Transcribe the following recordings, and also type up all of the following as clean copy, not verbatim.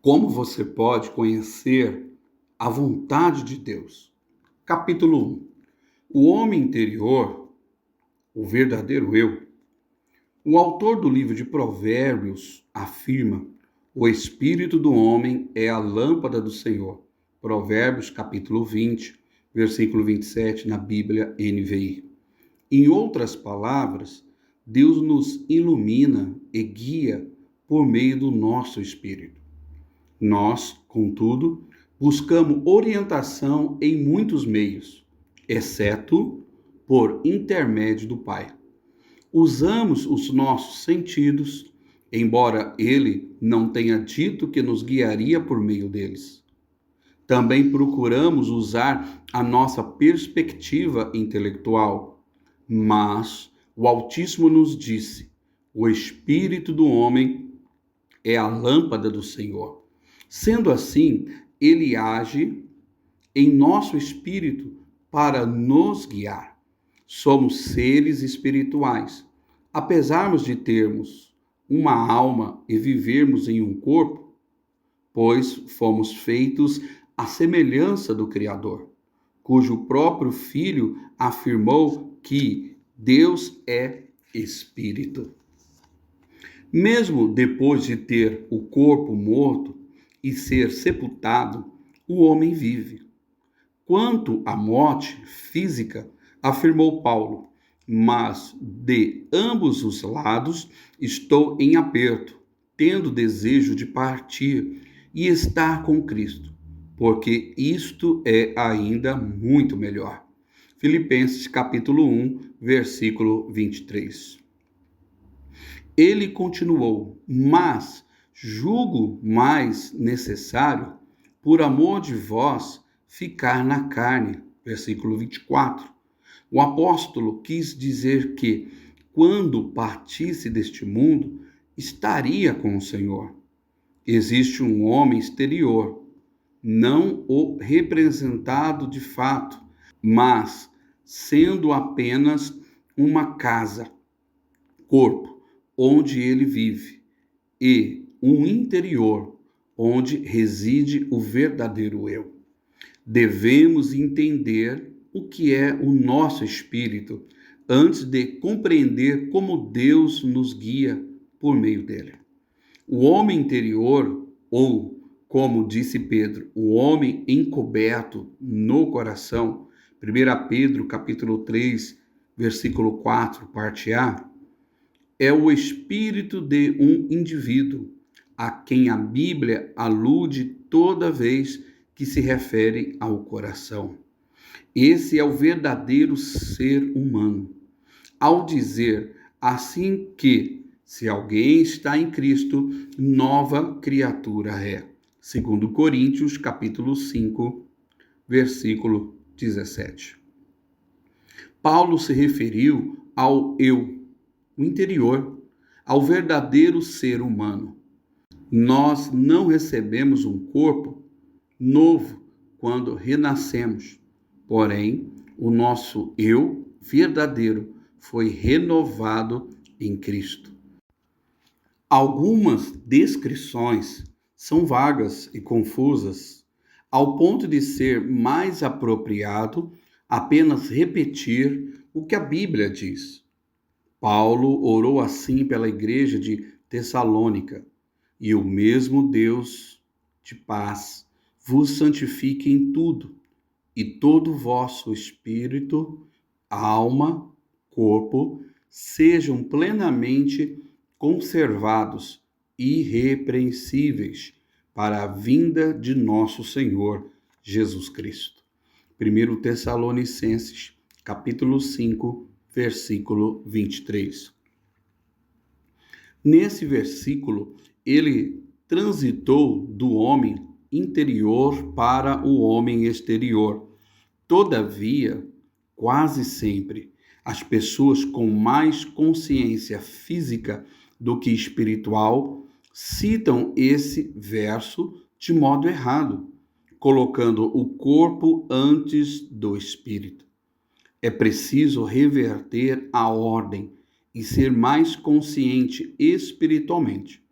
Como você pode conhecer a vontade de Deus? Capítulo 1. O homem interior, o verdadeiro eu. O autor do livro de Provérbios afirma: o espírito do homem é a lâmpada do Senhor. Provérbios capítulo 20, versículo 27 na Bíblia NVI. Em outras palavras, Deus nos ilumina e guia por meio do nosso espírito. Nós, contudo, buscamos orientação em muitos meios, exceto por intermédio do Pai. Usamos os nossos sentidos, embora ele não tenha dito que nos guiaria por meio deles. Também procuramos usar a nossa perspectiva intelectual, mas o Altíssimo nos disse: o espírito do homem é a lâmpada do Senhor. Sendo assim, ele age em nosso espírito para nos guiar. Somos seres espirituais. Apesar de termos uma alma e vivermos em um corpo, pois fomos feitos à semelhança do Criador, cujo próprio Filho afirmou que Deus é espírito. Mesmo depois de ter o corpo morto e ser sepultado, o homem vive. Quanto à morte física, afirmou Paulo, mas de ambos os lados estou em aperto, tendo desejo de partir e estar com Cristo, porque isto é ainda muito melhor. Filipenses capítulo 1, versículo 23. Ele continuou: mas julgo mais necessário, por amor de vós, ficar na carne. Versículo 24. O apóstolo quis dizer que, quando partisse deste mundo, estaria com o Senhor. Existe um homem exterior, não o representado de fato, mas sendo apenas uma casa, corpo, onde ele vive, e um interior, onde reside o verdadeiro eu. Devemos entender o que é o nosso espírito antes de compreender como Deus nos guia por meio dele. O homem interior, ou, como disse Pedro, o homem encoberto no coração, 1 Pedro capítulo 3, versículo 4, parte A, é o espírito de um indivíduo, a quem a Bíblia alude toda vez que se refere ao coração. Esse é o verdadeiro ser humano. Ao dizer assim que, se alguém está em Cristo, nova criatura é. 2 Coríntios, capítulo 5, versículo 17. Paulo se referiu ao eu, o interior, ao verdadeiro ser humano. Nós não recebemos um corpo novo quando renascemos, porém, o nosso eu verdadeiro foi renovado em Cristo. Algumas descrições são vagas e confusas, ao ponto de ser mais apropriado apenas repetir o que a Bíblia diz. Paulo orou assim pela igreja de Tessalônica: e o mesmo Deus de paz vos santifique em tudo, e todo o vosso espírito, alma, corpo, sejam plenamente conservados, irrepreensíveis, para a vinda de nosso Senhor Jesus Cristo. 1 Tessalonicenses, capítulo 5, versículo 23. Nesse versículo, ele transitou do homem interior para o homem exterior. Todavia, quase sempre, as pessoas com mais consciência física do que espiritual citam esse verso de modo errado, colocando o corpo antes do espírito. É preciso reverter a ordem e ser mais consciente espiritualmente.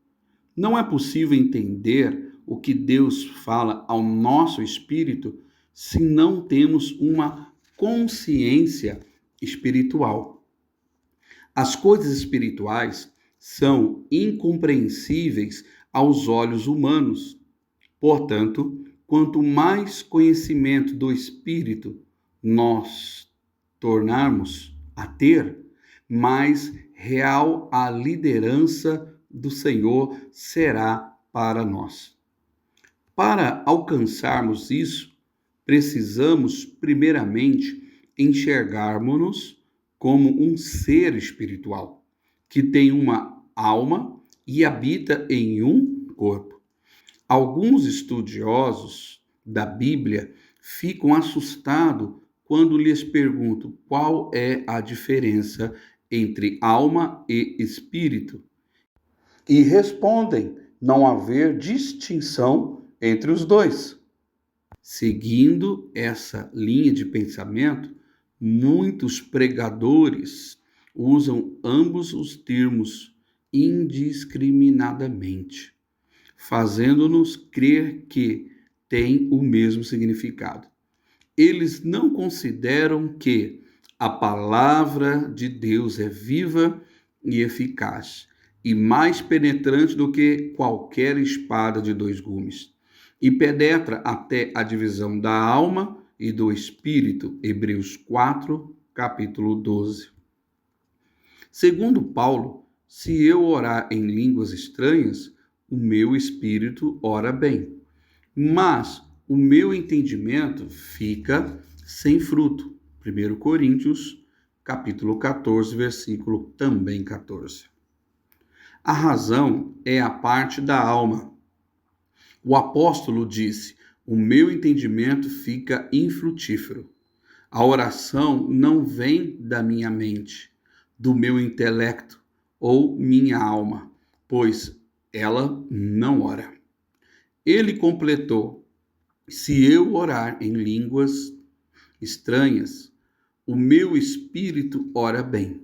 Não é possível entender o que Deus fala ao nosso espírito se não temos uma consciência espiritual. As coisas espirituais são incompreensíveis aos olhos humanos. Portanto, quanto mais conhecimento do Espírito nós tornarmos a ter, mais real a liderança do Senhor será para nós. Para alcançarmos isso, precisamos, primeiramente, enxergarmos-nos como um ser espiritual, que tem uma alma e habita em um corpo. Alguns estudiosos da Bíblia ficam assustados quando lhes pergunto qual é a diferença entre alma e espírito. E respondem não haver distinção entre os dois. Seguindo essa linha de pensamento, muitos pregadores usam ambos os termos indiscriminadamente, fazendo-nos crer que têm o mesmo significado. Eles não consideram que a palavra de Deus é viva e eficaz, e mais penetrante do que qualquer espada de dois gumes, e penetra até a divisão da alma e do espírito. Hebreus 4, capítulo 12. Segundo Paulo, se eu orar em línguas estranhas, o meu espírito ora bem, mas o meu entendimento fica sem fruto. 1 Coríntios, capítulo 14, versículo também 14. A razão é a parte da alma. O apóstolo disse: o meu entendimento fica infrutífero. A oração não vem da minha mente, do meu intelecto ou minha alma, pois ela não ora. Ele completou: se eu orar em línguas estranhas, o meu espírito ora bem.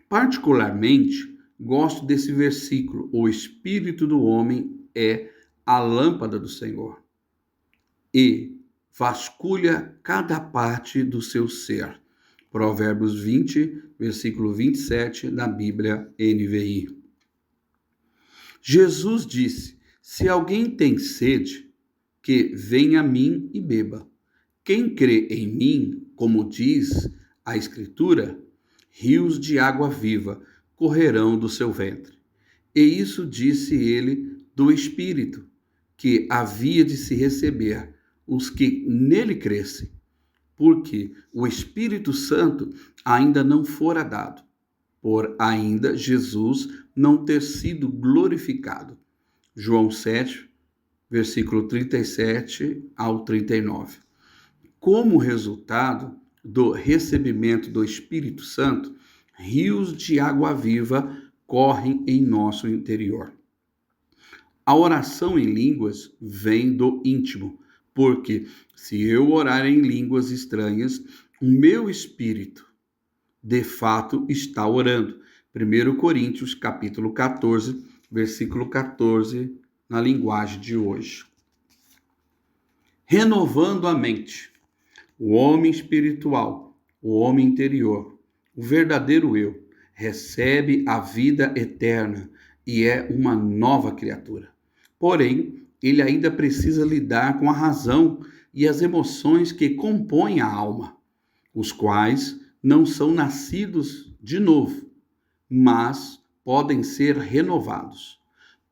Particularmente, gosto desse versículo: o espírito do homem é a lâmpada do Senhor e vasculha cada parte do seu ser. Provérbios 20, versículo 27 da Bíblia NVI. Jesus disse: se alguém tem sede, que venha a mim e beba. Quem crê em mim, como diz a Escritura, rios de água viva correrão do seu ventre. E isso disse ele do Espírito, que havia de se receber os que nele crescem, porque o Espírito Santo ainda não fora dado, por ainda Jesus não ter sido glorificado. João 7, versículo 37 ao 39. Como resultado do recebimento do Espírito Santo, rios de água viva correm em nosso interior. A oração em línguas vem do íntimo, porque se eu orar em línguas estranhas, o meu espírito, de fato, está orando. 1 Coríntios, capítulo 14, versículo 14, na linguagem de hoje. Renovando a mente. O homem espiritual, o homem interior, o verdadeiro eu, recebe a vida eterna e é uma nova criatura. Porém, ele ainda precisa lidar com a razão e as emoções que compõem a alma, os quais não são nascidos de novo, mas podem ser renovados.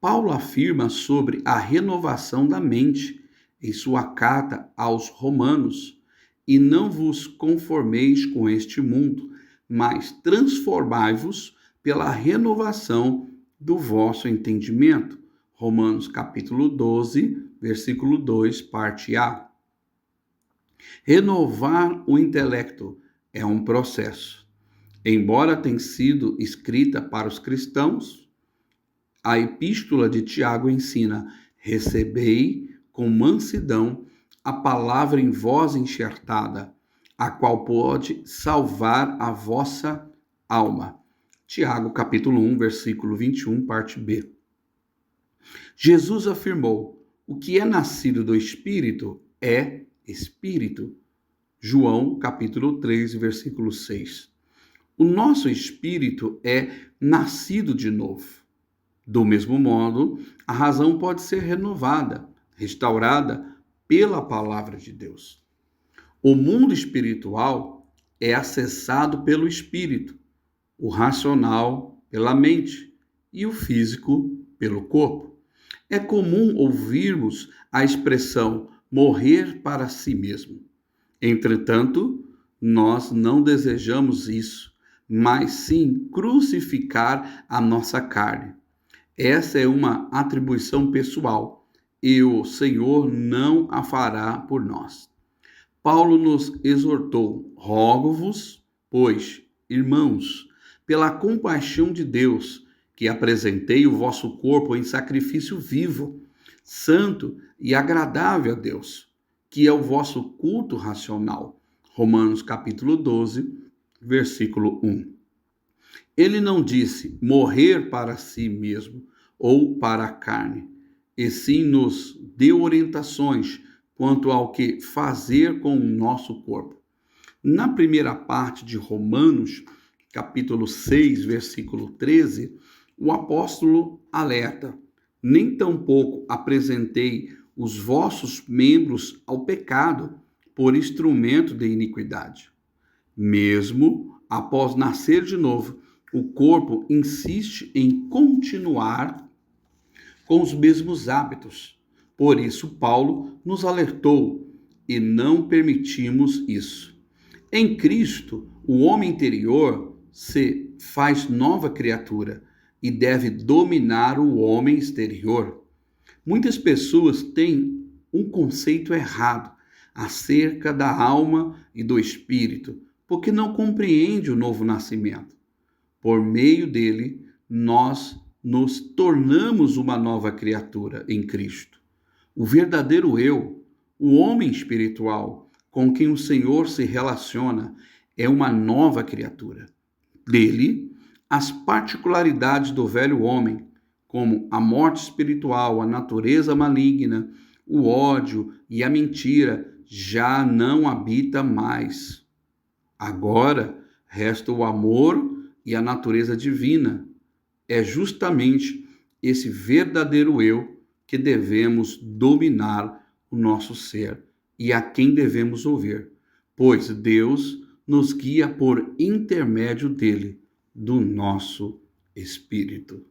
Paulo afirma sobre a renovação da mente em sua carta aos Romanos: e não vos conformeis com este mundo, mas transformai-vos pela renovação do vosso entendimento. Romanos capítulo 12, versículo 2, parte A. Renovar o intelecto é um processo. Embora tenha sido escrita para os cristãos, a epístola de Tiago ensina: recebei com mansidão a palavra em vós enxertada, a qual pode salvar a vossa alma. Tiago capítulo 1, versículo 21, parte B. Jesus afirmou: O que é nascido do Espírito é Espírito. João, capítulo 3, versículo 6. O nosso espírito é nascido de novo. Do mesmo modo, a razão pode ser renovada, restaurada pela palavra de Deus. O mundo espiritual é acessado pelo espírito, o racional pela mente e o físico pelo corpo. É comum ouvirmos a expressão morrer para si mesmo. Entretanto, nós não desejamos isso, mas sim crucificar a nossa carne. Essa é uma atribuição pessoal e o Senhor não a fará por nós. Paulo nos exortou: rogo-vos, pois, irmãos, pela compaixão de Deus, que apresentei o vosso corpo em sacrifício vivo, santo e agradável a Deus, que é o vosso culto racional. Romanos capítulo 12, versículo 1. Ele não disse morrer para si mesmo ou para a carne, e sim nos deu orientações quanto ao que fazer com o nosso corpo. Na primeira parte de Romanos, capítulo 6, versículo 13, o apóstolo alerta: nem tampouco apresentei os vossos membros ao pecado por instrumento de iniquidade. Mesmo após nascer de novo, o corpo insiste em continuar com os mesmos hábitos. Por isso, Paulo nos alertou e não permitimos isso. Em Cristo, o homem interior se faz nova criatura e deve dominar o homem exterior. Muitas pessoas têm um conceito errado acerca da alma e do espírito, porque não compreende o novo nascimento. Por meio dele, nós nos tornamos uma nova criatura em Cristo. O verdadeiro eu, o homem espiritual com quem o Senhor se relaciona, é uma nova criatura. Dele, as particularidades do velho homem, como a morte espiritual, a natureza maligna, o ódio e a mentira, já não habita mais. Agora resta o amor e a natureza divina. É justamente esse verdadeiro eu que devemos dominar o nosso ser e a quem devemos ouvir, pois Deus nos guia por intermédio dele, do nosso espírito.